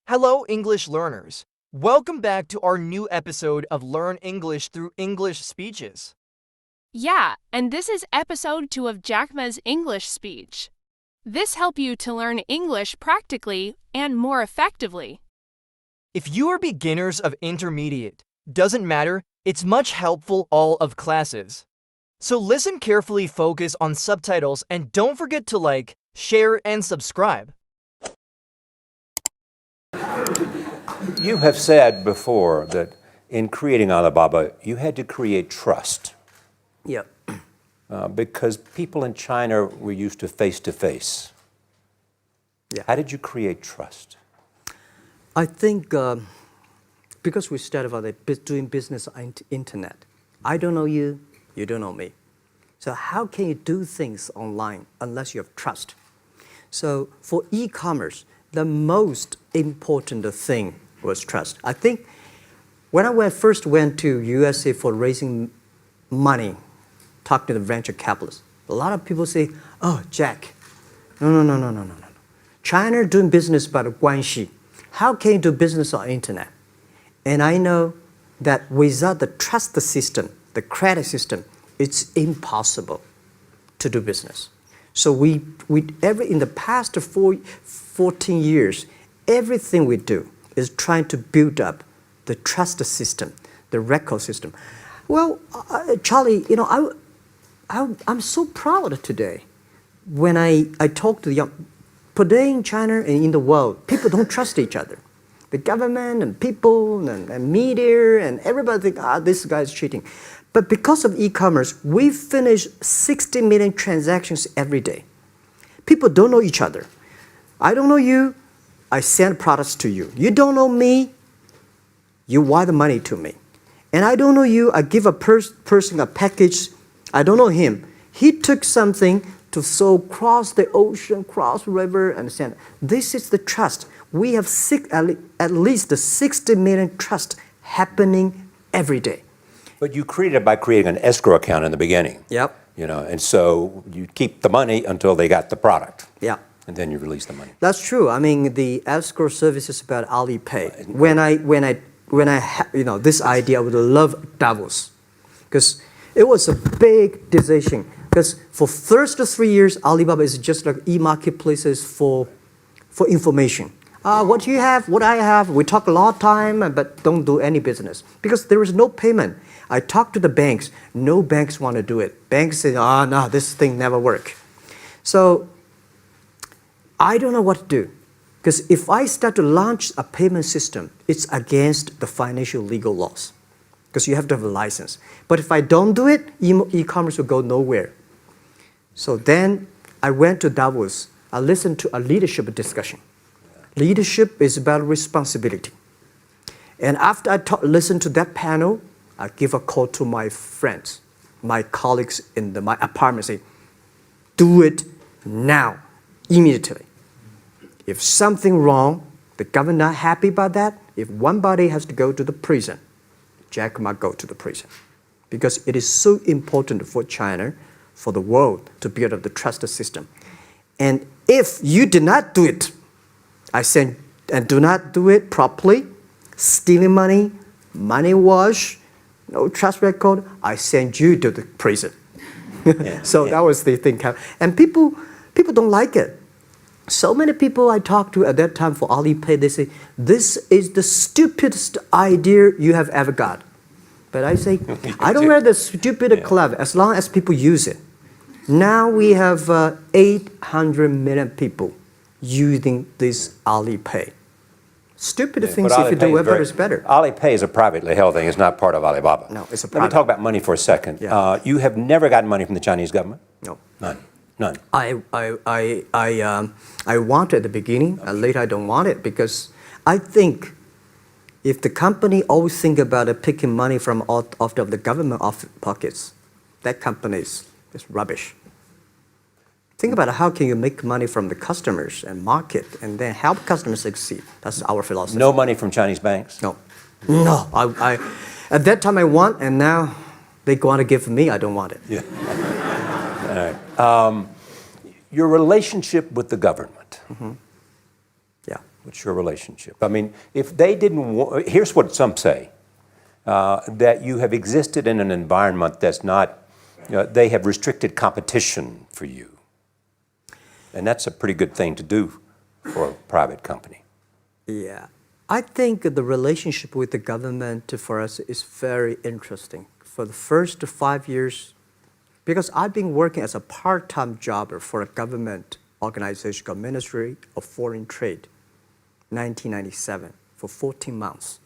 Hello, English learners. Welcome back to our new episode of Learn English through English Speeches. Yeah, and this is episode 2 of JACKMA's English speech. This helps you to learn English practically and more effectively. If you are beginners of intermediate, doesn't matter, it's much helpful all of classes. So listen carefully, focus on subtitles, and don't forget to like, share, and subscribe. You have said before that in creating Alibaba, you had to create trust. Yep. Because people in China were used to face-to-face. Yeah. How did you create trust? I think because we started about doing business on internet, I don't know you, you don't know me. So how can you do things online unless you have trust? So for e-commerce, the most important thing was trust. I think when I first went to USA for raising money, talk to the venture capitalists, a lot of people say, oh, Jack, no. China doing business by the guanxi. How can you do business on internet? And I know that without the trust system, the credit system, it's impossible to do business. So in the past 14 years, everything we do is trying to build up the trust system, the record system. Well, Charlie, you know, I'm so proud today when I talk to the young. Today in China and in the world, people don't trust each other. The government and people and media and everybody think, this guy's cheating. But because of e-commerce, we finish 60 million transactions every day. People don't know each other. I don't know you, I send products to you. You don't know me, you wire the money to me. And I don't know you, I give a person a package, I don't know him. He took something to cross the ocean, cross the river, and send. This is the trust. We have at least 60 million trust happening every day. But you created it by creating an escrow account in the beginning. Yep. You know, and so you keep the money until they got the product. Yeah. And then you release the money. That's true. I mean, the escrow service is about Alipay. This idea, I would love Davos, because it was a big decision. Because for first 3 years, Alibaba is just like e-marketplaces for information. What you have, what I have, we talk a lot of time, but don't do any business. Because there is no payment. I talk to the banks, no banks want to do it. Banks say, no, this thing never work. So I don't know what to do. Because if I start to launch a payment system, it's against the financial legal laws. Because you have to have a license. But if I don't do it, e-commerce will go nowhere. So then I went to Davos. I listened to a leadership discussion. Leadership is about responsibility. And after I listened to that panel, I give a call to my friends, my colleagues in my apartment, say, do it now, immediately. If something wrong, the government not happy about that, if one body has to go to the prison, JACKMA go to the prison. Because it is so important for China, for the world, to build up the trust system. And if you did not do it, and do not do it properly, stealing money, money wash, no trust record, I send you to the prison. That was the thing. And people don't like it. So many people I talked to at that time for Alipay, they say, this is the stupidest idea you have ever got. But I say, I don't wear the stupid clever as long as people use it. Now we have 800 million people using this Alipay. Stupid things, if you do whatever is better. Alipay is a privately held thing. It's not part of Alibaba. No, it's a private. Let me talk about money for a second. Yeah. You have never gotten money from the Chinese government? No. None. I want it at the beginning, and later I don't want it, because I think if the company always think about picking money from out of the government pockets, that company is rubbish. Think about how can you make money from the customers and market and then help customers succeed. That's our philosophy. No money from Chinese banks? No. No. I at that time I want, and now they want to give me, I don't want it. Yeah. All right. Your relationship with the government. Mm-hmm. Yeah. What's your relationship? I mean, if they didn't, here's what some say, that you have existed in an environment that's not, they have restricted competition for you. And that's a pretty good thing to do for a private company. Yeah. I think the relationship with the government for us is very interesting. For the first 5 years, because I've been working as a part-time jobber for a government organization called Ministry of Foreign Trade, 1997, for 14 months.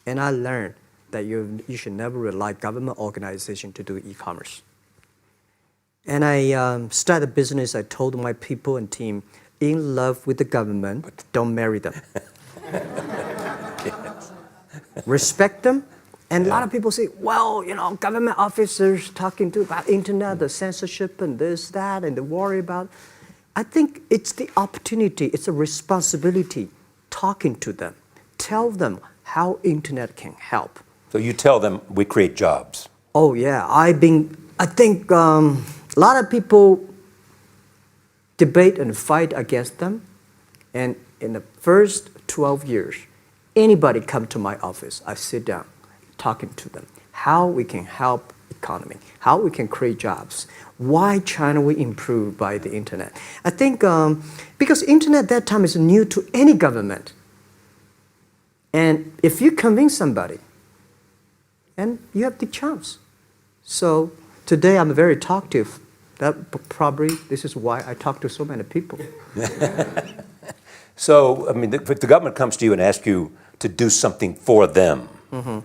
And I learned that you should never rely on government organization to do e-commerce. And I started a business. I told my people and team, in love with the government, don't marry them. Yes. Respect them. And a lot of people say, well, government officers talking about internet, the censorship and this, that, and they worry about. I think it's the opportunity, it's a responsibility talking to them. Tell them how internet can help. So you tell them we create jobs. Oh yeah, I think a lot of people debate and fight against them. And in the first 12 years, anybody come to my office, I sit down, talking to them, how we can help economy, how we can create jobs, why China will improve by the internet. I think because internet at that time is new to any government. And if you convince somebody, and you have the chance. So today I'm very talkative. Probably this is why I talk to so many people. So, I mean, if the government comes to you and asks you to do something for them. Mm-hmm.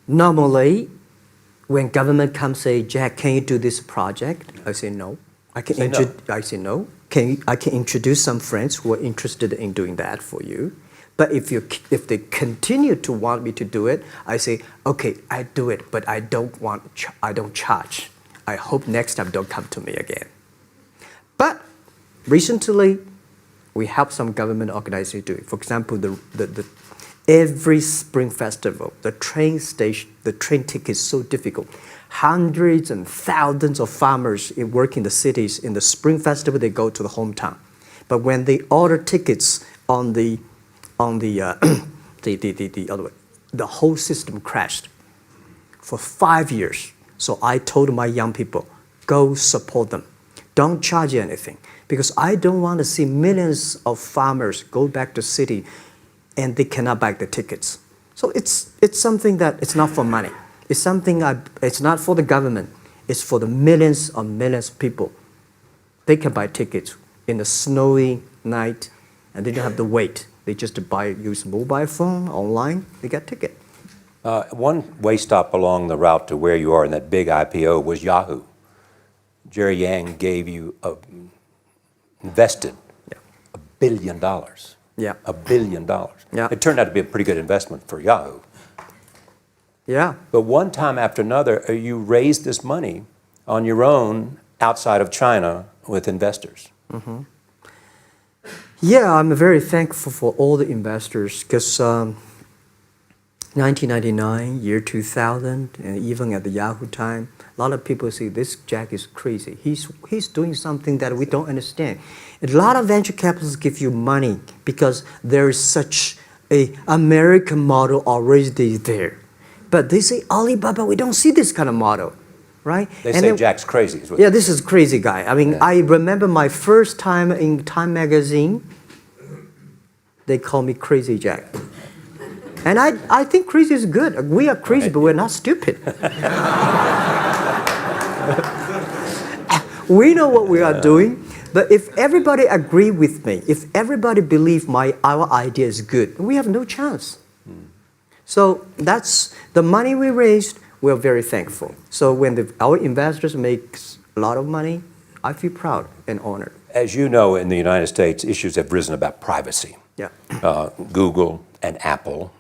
Normally, when government comes say, Jack, can you do this project? I say no. I say no. I can introduce some friends who are interested in doing that for you. But if they continue to want me to do it, I say, okay, I do it, but I don't charge. I hope next time don't come to me again. But recently, we help some government organizations do it. For example, every Spring Festival, the train ticket is so difficult. Hundreds and thousands of farmers work in the cities. In the Spring Festival, they go to the hometown. But when they order tickets on the other way, the whole system crashed for 5 years. So I told my young people, go support them. Don't charge anything. Because I don't want to see millions of farmers go back to city and they cannot buy the tickets. So it's something that it's not for money. It's something it's not for the government. It's for the millions of people. They can buy tickets in the snowy night and they don't have to wait. They just use mobile phone, online, they get ticket. One way stop along the route to where you are in that big IPO was Yahoo. Jerry Yang gave you invested $1 billion. Yeah. $1 billion. Yeah. It turned out to be a pretty good investment for Yahoo. Yeah. But one time after another, you raised this money on your own outside of China with investors. Mm-hmm. Yeah, I'm very thankful for all the investors because 1999, year 2000, and even at the Yahoo time, a lot of people say this Jack is crazy. He's doing something that we don't understand. A lot of venture capitalists give you money because there is such a American model already there. But they say, Alibaba, we don't see this kind of model, right? They say Jack's crazy. Yeah, this is crazy guy. I mean, I remember my first time in Time magazine, they call me Crazy Jack. And I think crazy is good. We are crazy, but we're not stupid. We know what we are doing, but if everybody agree with me, if everybody believe our idea is good, we have no chance. So that's the money we raised. We're very thankful. So when our investors make a lot of money, I feel proud and honored. As you know, in the United States, issues have risen about privacy. Yeah. Google and Apple,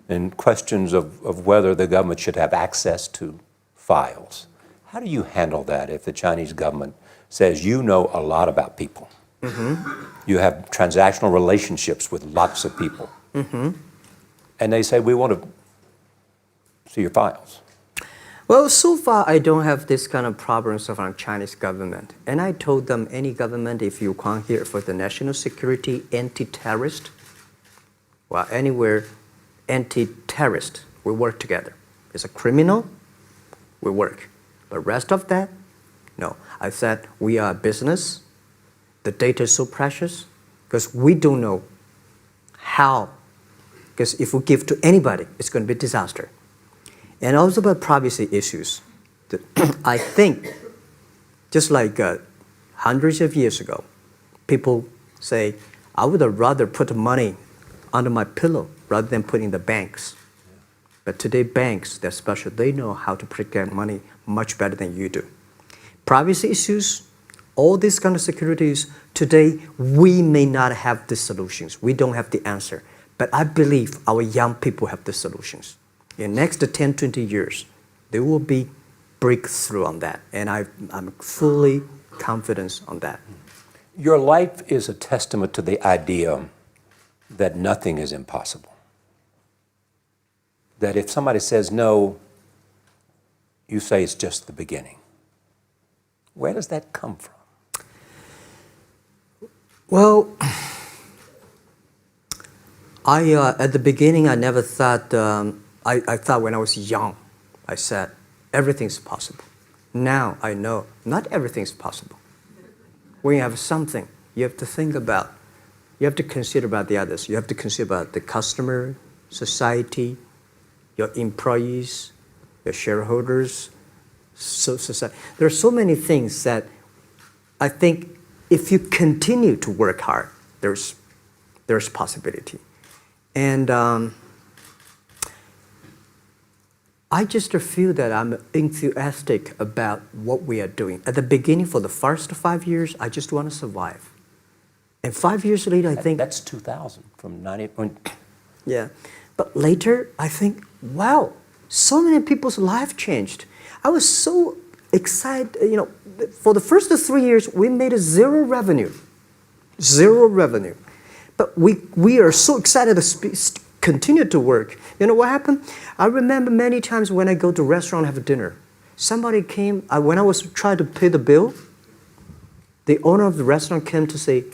and questions of whether the government should have access to files. How do you handle that if the Chinese government says you know a lot about people? Mm-hmm. You have transactional relationships with lots of people. Mm-hmm. And they say, we want to see your files. Well, so far I don't have this kind of problems from Chinese government. And I told them, any government, if you come here for the national security, anti-terrorist, well, anywhere, anti-terrorist, we work together. It's a criminal, we work. But rest of that, no. I said, we are a business. The data is so precious because we don't know how. Because if we give to anybody, it's going to be a disaster. And also about privacy issues. I think, just like hundreds of years ago, people say, I would rather put money under my pillow rather than put in the banks. But today, banks, they're special. They know how to protect money much better than you do. Privacy issues, all these kind of securities, today, we may not have the solutions. We don't have the answer. But I believe our young people have the solutions. In the next 10, 20 years, there will be breakthrough on that. And I'm fully confident on that. Your life is a testament to the idea that nothing is impossible. That if somebody says no, you say it's just the beginning. Where does that come from? Well, at the beginning, I never thought, I thought when I was young, I said, everything's possible. Now I know not everything's possible. When you have something, you have to think about, you have to consider about the others. You have to consider about the customer, society, your employees, your shareholders, society. There are so many things that I think if you continue to work hard, there's possibility. And I just feel that I'm enthusiastic about what we are doing. At the beginning, for the first 5 years, I just want to survive. And 5 years later, I think... That's 2000, from 98. Yeah. But later, I think, wow, so many people's life changed. I was so excited, you know, for the first 3 years, we made zero revenue. Zero revenue. But we are so excited to continue to work. You know what happened? I remember many times when I go to a restaurant and have dinner, somebody came, when I was trying to pay the bill, the owner of the restaurant came to say,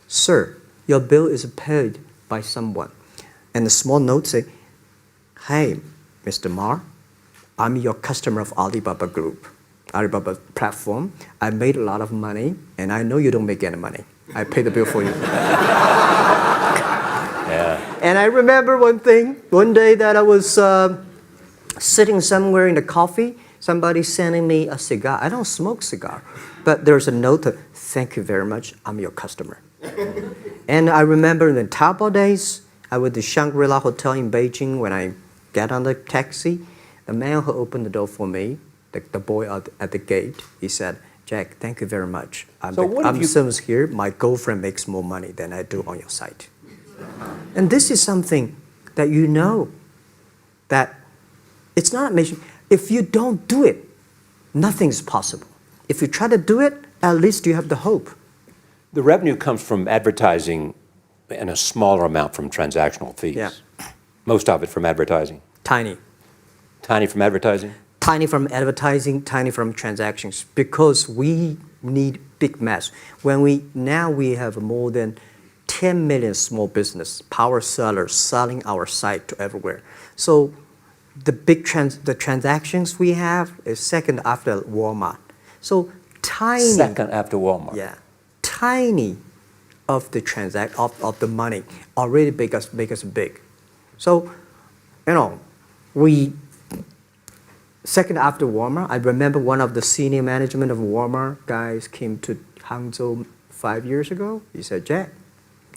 sir, your bill is paid by someone. And the small note say, hey, Mr. Ma, I'm your customer of Alibaba Group, Alibaba platform. I made a lot of money, and I know you don't make any money. I pay the bill for you. Yeah. And I remember one day that I was sitting somewhere in the coffee, somebody sending me a cigar. I don't smoke cigar, but there's a note, thank you very much, I'm your customer. And I remember in the Taobao days, I was at the Shangri-La Hotel in Beijing. When I get on the taxi, the man who opened the door for me, the boy at the gate, he said, Jack, thank you very much. I'm service here. My girlfriend makes more money than I do on your site. And this is something that you know that it's not amazing. If you don't do it, nothing's possible. If you try to do it, at least you have the hope. The revenue comes from advertising and a smaller amount from transactional fees. Yeah. Most of it from advertising. Tiny. Tiny from advertising? Tiny from advertising, tiny from transactions, because we need big mass. Now we have more than 10 million small business, power sellers selling our site to everywhere. So the the transactions we have is second after Walmart. So tiny. Second after Walmart. Yeah, tiny of the of the money already make us big. So, you know, second after Walmart, I remember one of the senior management of Walmart guys came to Hangzhou 5 years ago. He said, Jack,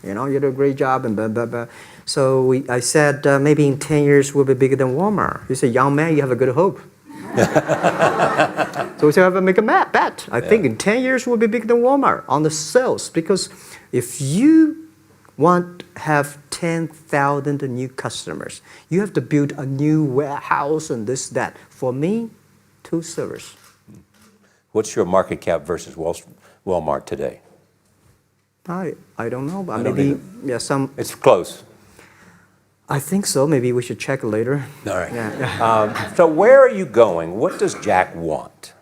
you know, you do a great job and blah, blah, blah. So I said, maybe in 10 years we'll be bigger than Walmart. He said, young man, you have a good hope. So we said, I make a bet. I think in 10 years we'll be bigger than Walmart on the sales. Because if you want to have 10,000 new customers, you have to build a new warehouse and this, that. For me, 2 servers. What's your market cap versus Walmart today? I don't know, but maybe some. It's close. I think so. Maybe we should check later. All right. Yeah. So where are you going? What does Jack want?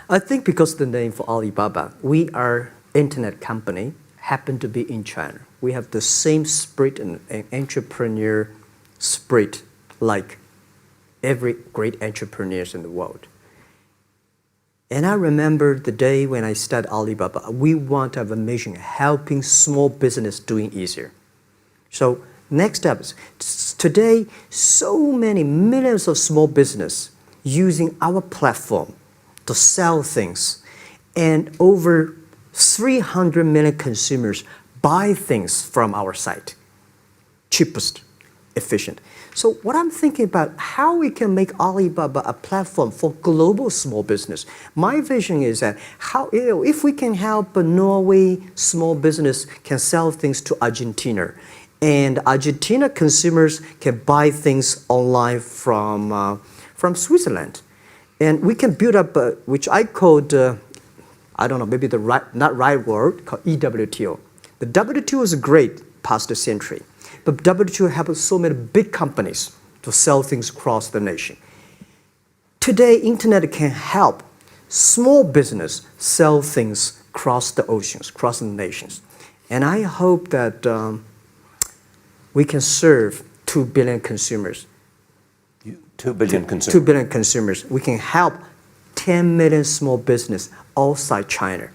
I think because the name for Alibaba, we are internet company, happen to be in China. We have the same spirit and entrepreneur spirit like every great entrepreneurs in the world. And I remember the day when I started Alibaba, we want to have a mission helping small business doing easier. So next step is today, so many millions of small business using our platform to sell things, and over 300 million consumers buy things from our site. Cheapest, efficient. So what I'm thinking about, how we can make Alibaba a platform for global small business. My vision is that if we can help a Norway small business can sell things to Argentina, and Argentina consumers can buy things online from Switzerland. And we can build up, which I called, I don't know, maybe not right word, called EWTO. The WTO is great past the century, but WTO helps so many big companies to sell things across the nation. Today, internet can help small business sell things across the oceans, across the nations. And I hope that we can serve 2 billion consumers. 2 billion consumers. 2 billion consumers. We can help 10 million small business outside China.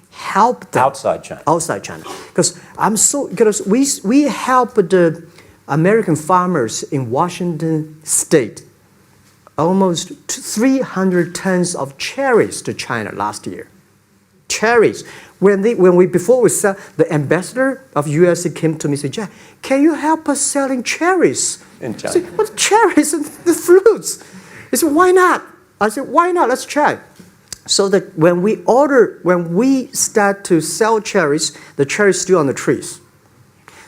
Help them. Outside China. Outside China. Because we help the American farmers in Washington State almost 300 tons of cherries to China last year. Cherries. Before we sell, the ambassador of USA came to me and said, Jack, can you help us selling cherries? In China. I said, what cherries and the fruits? He said, why not? I said, why not? Let's try. So that when we start to sell cherries, the cherries still on the trees.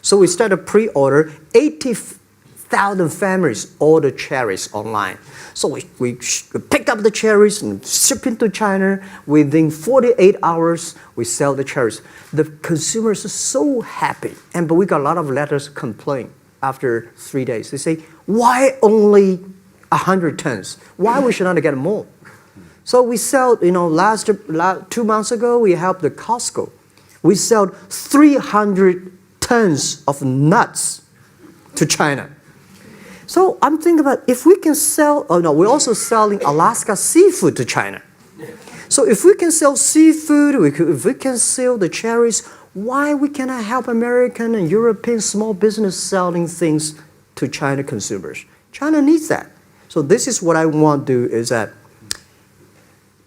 So we start a pre-order, 80,000 families order cherries online. So we pick up the cherries and ship into China. Within 48 hours, we sell the cherries. The consumers are so happy. But we got a lot of letters complaint after 3 days. They say, why only 100 tons? Why we should not get more? So we sell, 2 months ago, we helped the Costco. We sell 300 tons of nuts to China. So I'm thinking about if we can sell, we're also selling Alaska seafood to China. So if we can sell seafood, if we can sell the cherries, why we cannot help American and European small business selling things to China consumers? China needs that. So this is what I want to do is that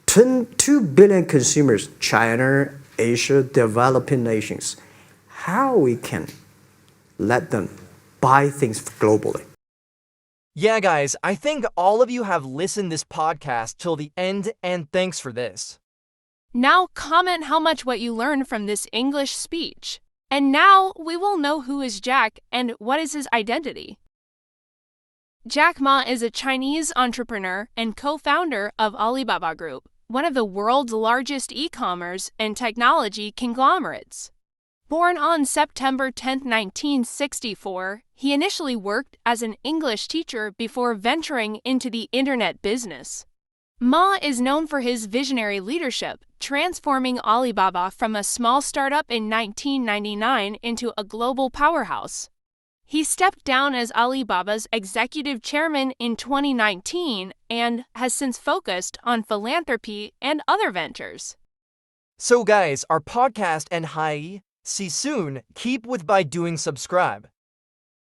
2 billion consumers, China, Asia, developing nations, how we can let them buy things globally. Yeah, guys, I think all of you have listened this podcast till the end, and thanks for this. Now comment how much what you learned from this English speech. And now we will know who is Jack and what is his identity. Jack Ma is a Chinese entrepreneur and co-founder of Alibaba Group, one of the world's largest e-commerce and technology conglomerates. Born on September 10, 1964, he initially worked as an English teacher before venturing into the internet business. Ma is known for his visionary leadership, transforming Alibaba from a small startup in 1999 into a global powerhouse. He stepped down as Alibaba's executive chairman in 2019 and has since focused on philanthropy and other ventures. So guys, our podcast and hi, see soon, keep with by doing subscribe.